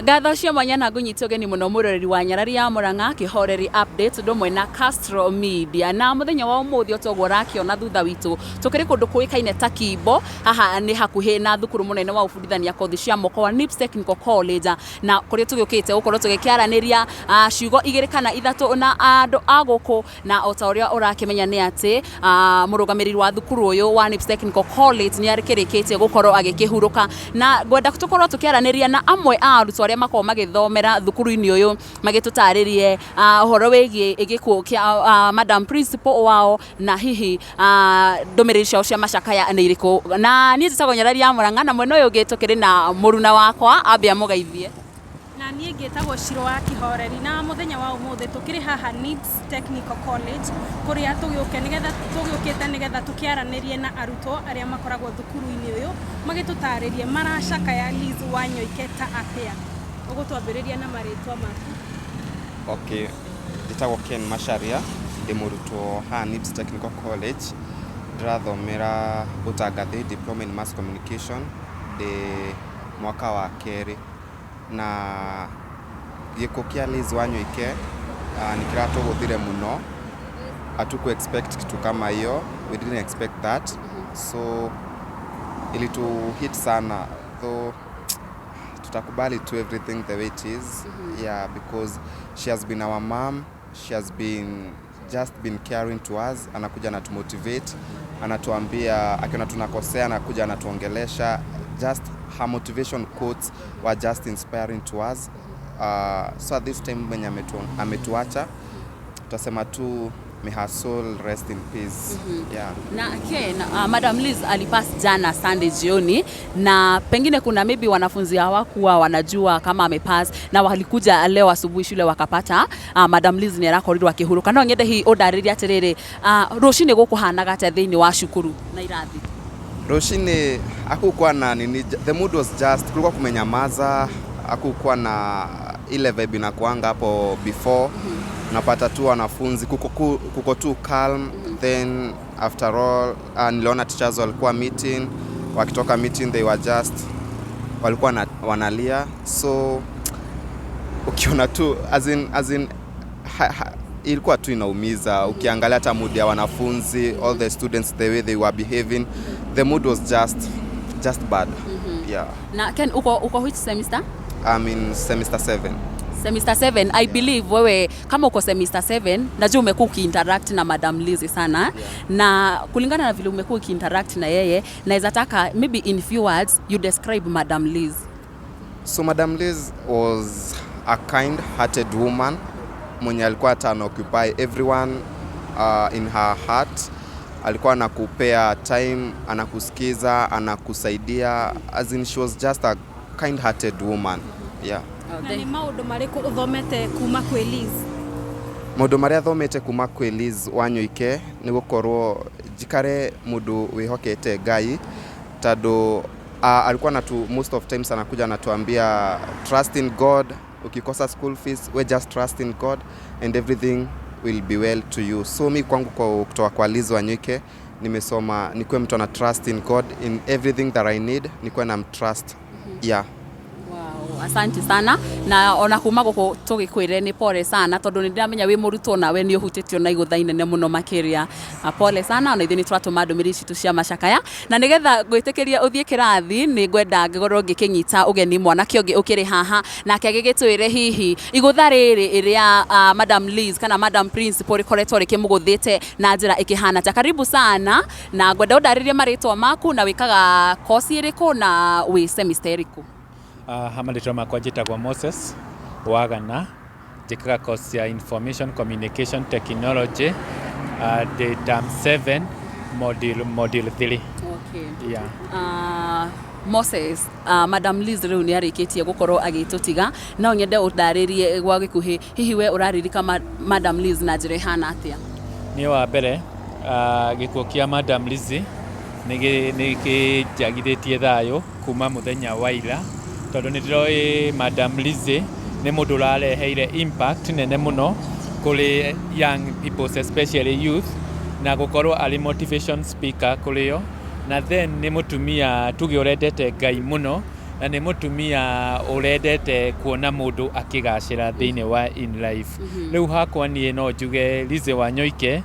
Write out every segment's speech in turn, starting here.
Gatho cia mwanya na ngunyitio geni muno murori wa Nyarari ya Murang'a kihoreri update ndomwe na Castro Media na muthenya wa umuthi otogwo rakiona thutha witu tukiri kundu kuikaine ta Kimbo haha ni hakuhi na thukuru munene wa ufundithania kothi cia moko wa Nibs Technical College na kuria tugiukite gukorwo tugikiaraniria ciugo igiri kana ithatu na andu aguku na ota uria urakimenya ni ati murugamiriri wa thukuru uyu wa Nibs Technical College ni arikirikitie gukorwo agikihuruka na gwenda tukorwo tukiaraniria na amwe a arutwo aria makoo magithomera thukuru-ini uyu magitutaririe uhoro wigie Gikuu kia Madam Principal wao na hihi ndumiriri ciao cia macakaya ni iriku na ni njitagwo Nyarari ya Murang'a na mwena uyu ungi tukiri na muruna wakwa ambia mugeithie na niĩ ngĩtagwo Shiro wa Kihoreri na muthenya wa umuthi tukiri haha Nibs Technical College kuria tugiukite nigetha tukiaranirie na arutwo aria makoragwo thukuru-ini uyu magitutaririe maracakaya Lizzie Wanyoike ta atia ugutwambiriria na maritwa maku. Okay, njitagwo Ken Masharia ndi murutwo ha Nibs Technical College ndirathomera utangathi diploma in mass communication ndi mwaka wa keri na Gikuu kia Lizzie Wanyoike nikiratuguthire muno atuku expect kitu kama hiyo, we didn't expect that, so ilitu hit sana, though tutakubali to everything the way it is. Yeah, because she has been our mom, she has been just been caring to us, anakuja na motivate, anatuambia akiona tunakosea anakuja anatuongelesha, just her motivation quotes were just inspiring to us. So at this time when ametuacha tutasema tu may her soul rest in peace. Yeah. Na Ken, Madam Liz alipass jana Sunday jioni na pengine kuna maybe wanafunzi hawakuwa wanajua kama amepass na walikuja leo asubuhi shule wakapata Madam Liz ni arakorirwo akihuruka no ngende hi odariria atiriri rucini gukuhanaga ate thiini wa shukuru na irathi rucini akukuwa na nini, the mood was just kulikuwa kumenyamaza, akukuwa na ile vibe inakuanga hapo before. Napata tu wanafunzi kuko tu calm. Then after all niliona teachers walikuwa meeting, wakitoka meeting they were just walikuwa wanalia, so ukiona tu as in ilikuwa tu inaumiza. Ukiangalia hata mood ya wanafunzi, all the students, the way they were behaving, the mood was just bad. Yeah. Na Ken, uko which semester? I'm in semester 7. Semester 7, I believe wewe kama uko semester 7 najua umekuwa ukiinteract na Madam Lizzie sana, na kulingana na vile umekuwa ukiinteract na yeye naweza taka maybe in few words you describe Madam Lizzie. So Madam Lizzie was a kind-hearted woman mwenye alikuwa occupy everyone in her heart. Alikuwa anakupea time, anakusikiza, anakusaidia, as in she was just a kind-hearted woman. Yeah. Na ni maundu mariku uthomete kuma kwi Liz? Maundu maria thomete kuma kwi Liz Wanyoike ni gukorwo jikare mundu wihokete Ngai, tado alikuwa most of times anakuja anatuambia trust in God, ukikosa school fees we just trust in God and everything will be well to you. So mi kwangu kutoka kwa Liz Wanyoike nimesoma nikuwe mtu ana trust in God in everything that I need, nikuwe na trust. Yeah. Asante sana na ona kuma guku tugikwire ni pole sana tondu ni ndiramenya wi murutwo nawe ni uhutitio na igutha inene muno makiria. Pole sana ona ithini twatuma ndumiri citu cia macakaya na nigetha gwitikiria uthie kirathi ni ngwenda ngigorwo ngikinyita ugeni mwana kiongi ukiri haha na kagigitwire hihi igutha riri iria Madam Liz kana Madam Principal rikoretwo rikimuguthite na njira ikihana ta. Karibu sana na ngwenda udaririe maritwa maku na wikaga course iriku na wi semester iriku? Hamarĩtwa makwa njĩtagwo Moses Wagana, njĩkaga course ya Information Communication Technology the term 7 module 3. Okay. Yeah. Moses, Madam Liz rĩu nĩ arĩkĩtie gũkorwo agĩtũtiga no nyende ũndarĩrie gwa gĩkuhĩ hihi we ũraririka Madam Liz na njĩra ihana atĩa? Niĩ wa mbere gĩkuũ kĩa Madam Liz nĩ kĩnjagithĩtie thayũ kuma mũthenya wa ira, tondũ nĩ ndĩroĩ Madam Lizzie nĩ mũndũ ũrareheire impact nene mũno kũrĩ young people especially youth, na gũkorwo arĩ motivation speaker kũrĩ o, na then nĩ mũtumia tuge ũrendete Ngai mũno na nĩ mũtumia ũrendete kuona mũndũ akĩgacĩra thĩinĩ wa in life. Rĩu hakwa niĩ no njuge Lizzie Wanyoike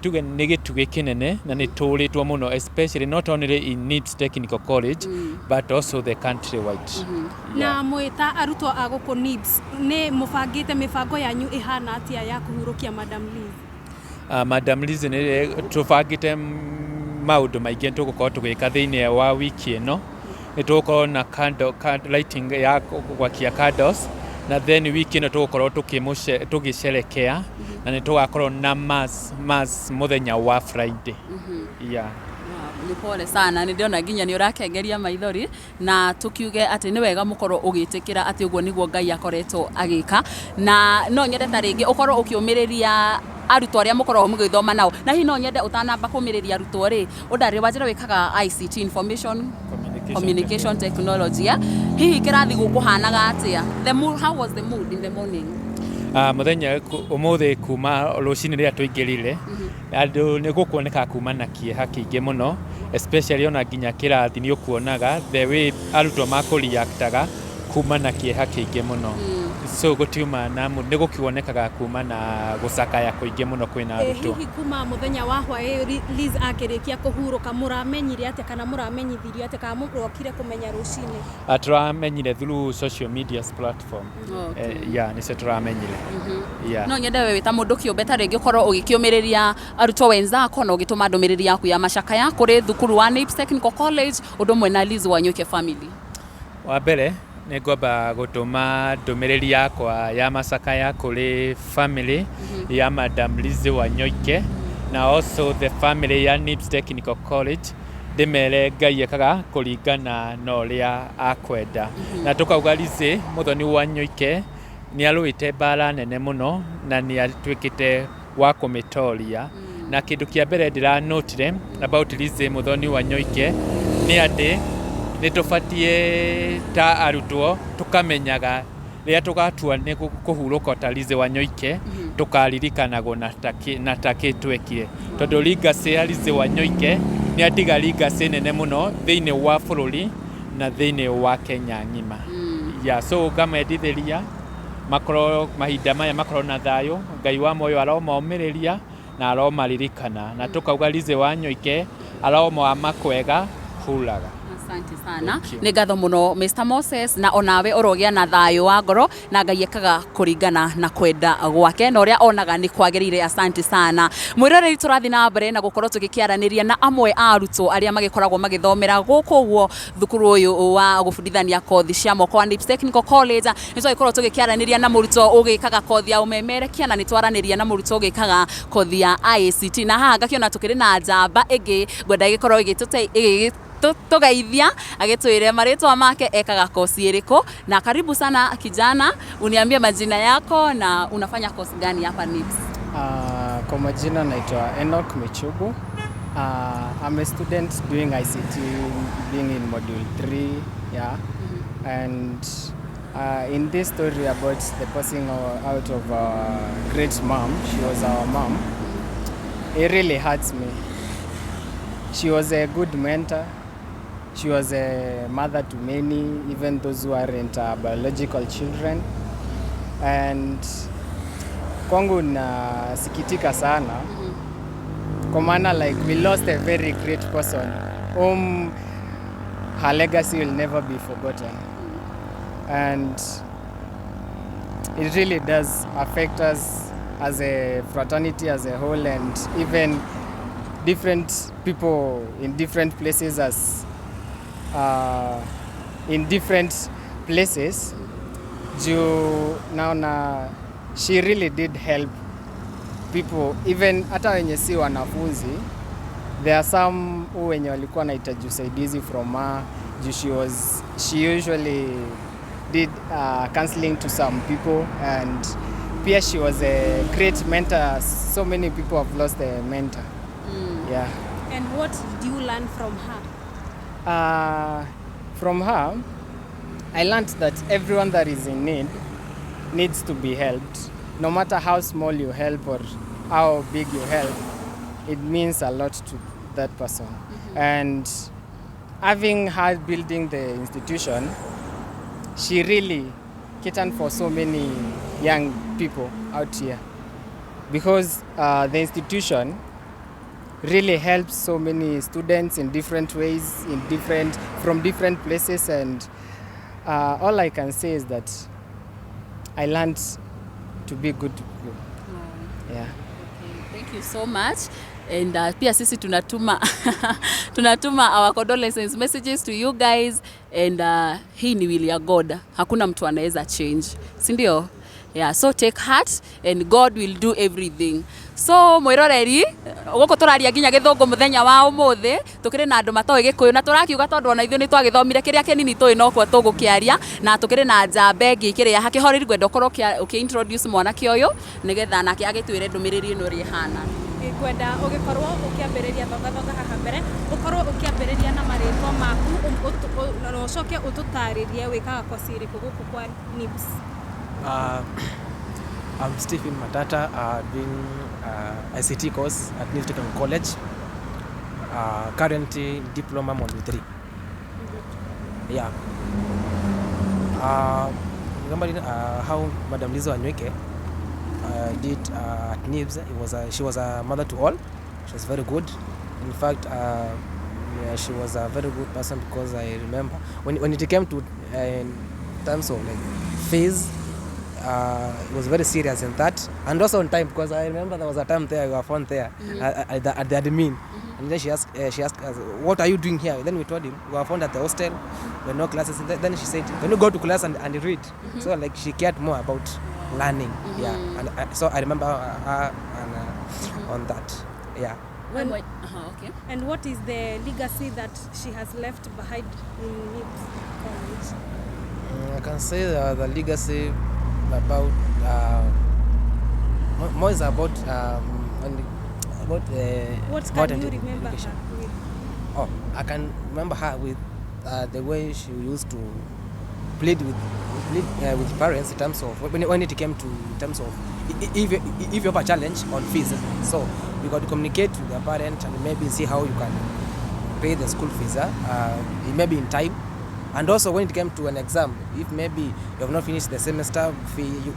tuge nĩ gĩtugĩ kĩnene na nĩ tũrĩtwo mũno, especially not only in Nibs Technical College but also the country wide. Na mwĩta arutwo a gũkũ Nibs nĩ mũbangĩte mĩbango yanyu ĩhana atĩa ya kũhurũkia Madam Lizzie? Madam Lizzie nĩ tũbangĩte maũndũ maingĩ tũgũkorwo tũgĩka thĩinĩ wa wiki ĩno. Nĩ tũgũkorwo na lighting ya gwakia candles, na then wiki ĩno tũgũkorwo tũgĩcerekea na nĩ tũgakorwo na mass mũthenya wa Friday. Yeah. Nĩ pole sana, nĩ ndĩrona nginya nĩ ũrakengeria maithori, na tukiuge atĩ nĩ wega mũkorwo ũgĩtĩkĩra atĩ ũguo nĩguo Ngai akoretwo agĩka, na no nyende ta rĩngĩ ũkorwo ũkĩũmĩrĩria arutwo arĩa mũkoragwo mũgĩthoma nao, na hihi no nyende ũtanamba kũmĩrĩria arutwo rĩ, ũndarĩ wanjĩra wĩkaga ICT, Information Communication Technology, hihi kĩrathi gũkũhanaga atĩa? How was the mood in the morning? Mũthenya ũmũthĩ kuma rũcinĩ rĩrĩa tũingĩrire, andũ nĩ gũkuoneka kuma na kĩeha kĩingĩ mũno, especially ona nginya kĩrathi nĩ ũkuonaga the way arutwo makũreactaga kuma na kĩeha kĩingĩ mũno. So gũtiuma na nĩ gũkĩonekaga kuma na gũcakaya kũingĩ mũno kwĩna arutwo. Hihi kuma mũthenya wa hwaĩ Liz akĩrĩkia kũhurũka, mũramenyire atĩa kana mũramenyithirio atĩa kana mũrokire kũmenya rũcinĩ? Tũramenyire through social media platform. Yeah, nĩcio tũramenyire. No nyende we wĩta mũndũ kĩũmbe ta rĩngĩ ũkorwo ũgĩkĩũmĩrĩria arutwo wenzako na ũgĩtũma ndũmĩrĩri yaku ya macakaya kũrĩ thukuru wa Nibs Technical College ũndũ ũmwe na Lizzie Wanyoike family. Wa mbere nĩ ngwamba gũtũma ndũmĩrĩri yakwa ya macakaya kũrĩ family ya Madam Lizzie Wanyoike na also the family ya Nibs Technical College, ndĩmere Ngai ekaga kũringana na ũrĩa akwenda. Na tũkauga Lizzie Mũthoni Wanyoike nĩ arũĩte mbara nene mũno na nĩ atuĩkĩte wa kũmĩtoria, na kĩndũ kĩa mbere ndĩranotire about Lizzie Mũthoni Wanyoike nĩ atĩ nĩ tũbatiĩ ta arutwo tũkamenyaga rĩrĩa tũgatua nĩ kũhurũka ta Lizzie Wanyoike tũkaririkanagwo na takĩ twekire, tondũ legacy ya Lizzie Wanyoike nĩ atiga legacy nene mũno thĩinĩ wa bũrũri na thĩinĩ wa Kenya ng'ima. So ngamendithĩria makorwo mahinda maya makorwo na thayũ, Ngai wa moyo aromomĩrĩria na aromaririkana, na tũkauga Lizzie Wanyoike aroma makwega hulaga. Asante sana. Nĩ ngatho mũno Mr. Moses, na onawe ũrogĩa na thayũ wa ngoro na Ngai ekaga kũringana na kwenda gwake na ũrĩa onaga nĩ kwagĩrĩire. Asante sana. Mwĩroreri tũrathiĩ na mbere na gũkorwo tũgĩkĩaranĩria na amwe a arutwo arĩa magĩkoragwo magĩthomera gũkũ ũguo thukuru ũyũ wa gũbundithania kothi cia moko wa Nibs Technical College. Nĩ tũgĩkorwo tũgĩkĩaranĩria na mũrutwo ũgĩkaga kothi ya umemerekia na nĩ twaranĩria na mũrutwo ũgĩkaga kothi ya ICT, na haha ngakĩona tũkĩrĩ na njamba ĩngĩ ngwenda ĩgĩkorwo tugeithia agĩtwĩre marĩtwa make ekaga kosi ĩrĩkũ. Na karibu sana kijana, uniambie majina yako na unafanya kosi gani hapa Nibs? Kwa majina naitwa Enoch Michugu. I'm a student doing ICT, being in module 3, yeah. And in this story about the passing out of our great mom, she was our mom, it really hurts me. She was a good mentor. She was a mother to many, even those who aren't biological children. And kwangu nasikitika sana kwa maana like we lost a very great person whom her legacy will never be forgotten. And it really does affect us as a fraternity as a whole, and even different people in different places in different places. Naona she really did help people, even hata wenye si wanafunzi. There are some who wenye walikuwa wanahitaji usaidizi from her. She usually did counseling to some people, and pia she was a great mentor. So many people have lost a mentor. Yeah. And what did you learn from her? From her, I learned that everyone that is in need needs to be helped. No matter how small you help or how big you help, it means a lot to that person. And having her building the institution, she really catered for so many young people out here, because the institution really helps so many students in different ways, from different places, and all I can say is that I learned to be good people. Yeah. Okay, thank you so much. And pia sisi tunatuma our condolences messages to you guys, and hii ni will ya God, hakuna mtu anaweza change, si ndio? Yeah, so take heart and God will do everything. So mwiroreri guko turaria nginya githungu muthenya wa umuthi, tukiri na andu matoe Gikuyu na turakiuga tondu ona ithuĩ ni twagithomire kiria kinini tui no kwa tugukiaria, na tukiri na njambe ngikiria hakihoreri gwenda ukorwo introduce mwanake uyu nigetha nake agitwire ndumiriri ino ri hana. Kwenda ugikorwo ukiambiriria thotha haha mbere, ukorwo ukiambiriria na marĩtwa maku na ucoke ututaririe wikaga kwa siri guku kwa Nibs. I'm Stephen Matata, doing ICT course at Nibs Technical College. Currently diploma module 3. Yeah. Remember how Madam Lizzie Wanyoike did at Nibs. She was a mother to all. She was very good. In fact, she was a very good person, because I remember when it came to in terms of like fees, it was very serious in that, and also on time, because I remember there was a time there we were found there at the admin, and then she asked us, what are you doing here? Then we told him we were found at the hostel, there were no classes. Then she said, can you go to class and read? So like she cared more about learning. Yeah, and so I remember her on that. Yeah. Okay. And what is the legacy that she has left behind in Nibs College? I can say the legacy about more is about what can you remember her with? Oh, I can remember her with the way she used to plead with parents in terms of when it came to in terms of if you have a challenge on fees, so you got to communicate with the parent and maybe see how you can pay the school fees, maybe in time. And also when it came to an exam, if maybe you have not finished the semester fee, you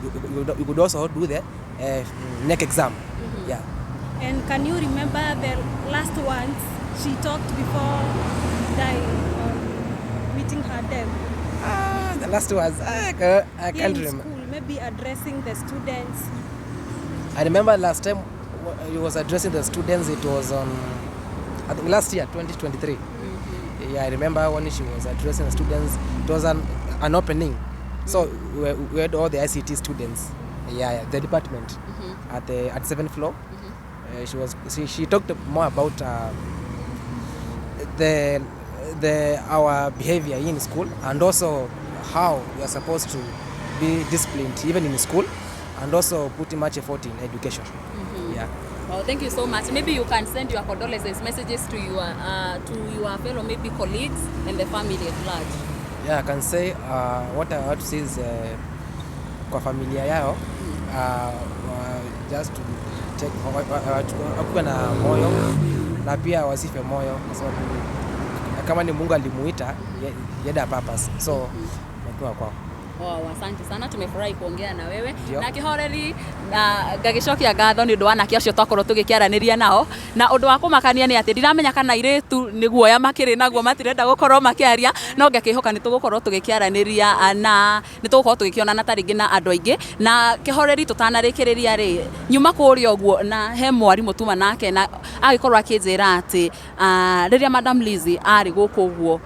could also do the next exam. Yeah. And can you remember the last ones she talked before dying, meeting her death? The last ones, I can't remember. School, maybe addressing the students. I remember last time he was addressing the students, it was on, I think last year, 2023. Yeah, I remember when she was addressing the students, it was an opening. So we had all the ICT students, the department at 7th floor. She talked more about our behavior in school, and also how we are supposed to be disciplined even in school, and also putting much effort in education. Yeah. Well, thank you so much. Maybe you can send your condolences messages to your fellow maybe colleagues and the family at large. Yeah, I can say what I want to say is kwa familia yao just to take akuwe na moyo na pia wasife moyo, kwa sababu kama ni Mungu alimuita yeda purpose, so nakuwa kwao. Wow, asante sana, tumefurahi kuongea na wewe. Na kihoreri na gagicokia ngatho ni undu wa nake acio twakorwo tugikiaraniria nao, na undu wa kumakania ni ati ndiramenya kana iretu ni guoya makiri naguo matirenda gukorwo makiaria, no ngakihoka ni tugukorwo tugikiaraniria na ni tugukorwo tugikiona na taringi na andu aingi. Na kihoreri tutanarikiriria ri nyuma kuria uguo na he mwarimu tuma nake na agikorwo akinjira ati riria Madam Lizzie ari guku uguo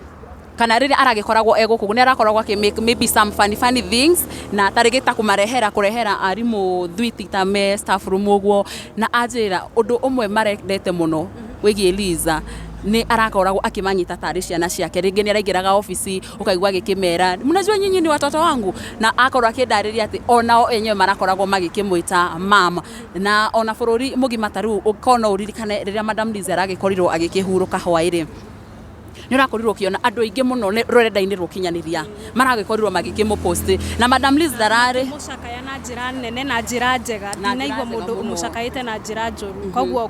kana riri aragikoragwo eguku ni arakoragwo make maybe some funny things na tarigita kurehera arimu thwiti ta me staff room uguo, na ajira undu umwe marendete muno wigie Liza ni arakoragwo akimanyita tari ciana ciake, ringi ni araingiraga ofisi ukaigwa gikimera mnajua nyinyi ni watoto wangu, na akorwo akindariria ati onao enyewe marakoragwo magikimwita mama, na ona bururi mugima taru ukona uririkane riria Madam Lizzie aragikorirwo agikihuruka hwairi nä å rakorirwo kä ona andå aingä må no rorenda-inä rå kinyanä maragäkorirwo magä må post na Madam Liz Dararä mucakaya na njira nene na njira njega ndinaigua mundu mucakaite na njira njuru koguo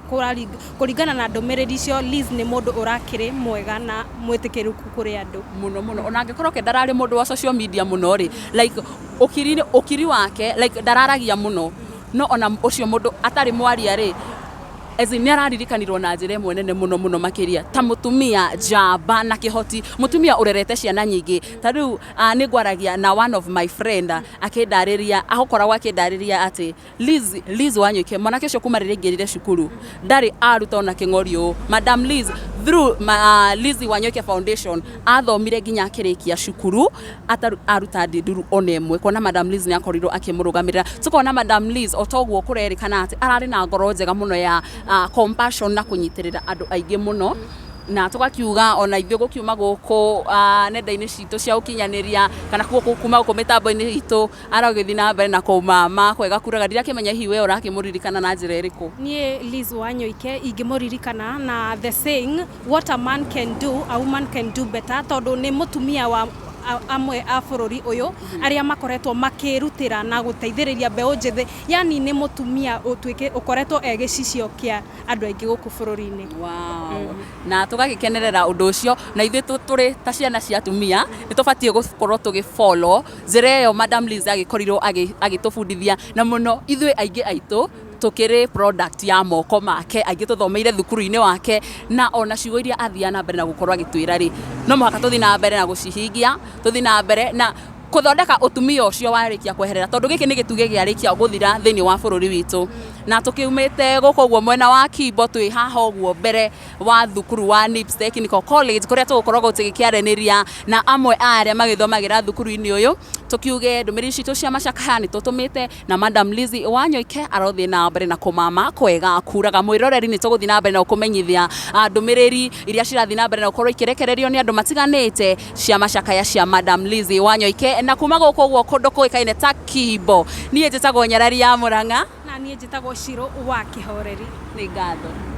kuringana na ndumiriri icio Liz ni mundu urakiri mwega na mwitikiruku kuri andu muno ona angikorwo ke ndararä mundu wa social media muno ri like ukiri wake like ndararagia muno no ona ucio mundu atari mwaria ri ezi nä araririkanirwo na njĩra ĩmwe nene mũno makĩria ta mũtumia njamba na kĩhoti mũtumia ũrerete ciana nyingĩ ta rĩu nĩ ngwaragia na one of my friend akĩndarĩria akoragwo akĩndarĩria atĩ Liz Wanyoike mwanake ũcio kuma rĩrĩa ingĩrire cukuru ndarĩ aruta ona kĩng'ori ũũ Madam Liz through Lizzie Wanyoike Foundation athomire nginya akĩrĩkia cukuru aruta ndinduru ona ĩmwe kuona Madam Liz nĩ akorirwo akĩmũrũgamĩrĩra tukona Madam Liz otoguo kũrerĩkana atĩ ararĩ na ngoro njega mũno ya compassion na kunyitirira andu aingi muno na tugakiuga ona ithuĩ gũkiuma gũkũ nenda-inĩ citũ cia ũkinyanĩria kana kuma gũkũ mĩtambo-inĩ itũ aragĩthiĩ na mbere na kũmama kwega kuraga ndirakĩmenya hihi we ũrakĩmũririkana na njĩra ĩrĩkũ niĩ Liz Wanyoike ingĩmũririkana na the saying what a man can do a woman can do better tondũ nĩ mũtumia wa amwe a bũrũri ũyũ arĩa makoretwo makĩrutĩra na gũteithĩrĩria mbeũ njĩthĩ yani nĩ mũtumia ũkoretwo gĩcicio kĩa andũ aingĩ gũkũ bũrũri-inĩ na tũgagĩkenerera ũndũ ũcio na ithuĩ tũrĩ ta ciana cia atumia nĩ tũbatiĩ gũkorwo tũgĩfollow njĩra ĩyo Madam Liz agĩkorirwo agĩtũbundithia na mũno ithuĩ aingĩ aitũ tukiri product ya moko make aingĩ tuthomeire thukuru-inĩ wake na ona ciugo iria athia na mbere na gukorwo agitwira ri no muhaka tuthi na mbere na gucihingia tuthi na mbere na kuthondeka utumia ucio warikia kweherera tondu giki ni gituge giarikia guthira thiini wa bururi witu na tukiumite guko guo mwena wa Kimbo twi haha uguo mbere wa thukuru wa Nibs Technical College kuria tugukoragwo tugikiaraniria na amwe aria magithomagira thukuru-ini uyu tukiuge ndumiriri citu cia macakaya ni tutumite na Madam Liz Wanyoike arothi na mbere na kumama kwega kuraga mwiroreri ni tuguthi na mbere na kumenyithia ndumiriri iria cirathi na mbere na gukorwo ikirekererio ni andu matiganite cia macakaya cia Madam Liz Wanyoike na kuma guko guo kundu kuikaine ta Kimbo niĩ njĩtagwo Nyarari ya Mũrang'a na niĩ njĩtagwo Shiro wa Kĩhoreri nĩ ngatho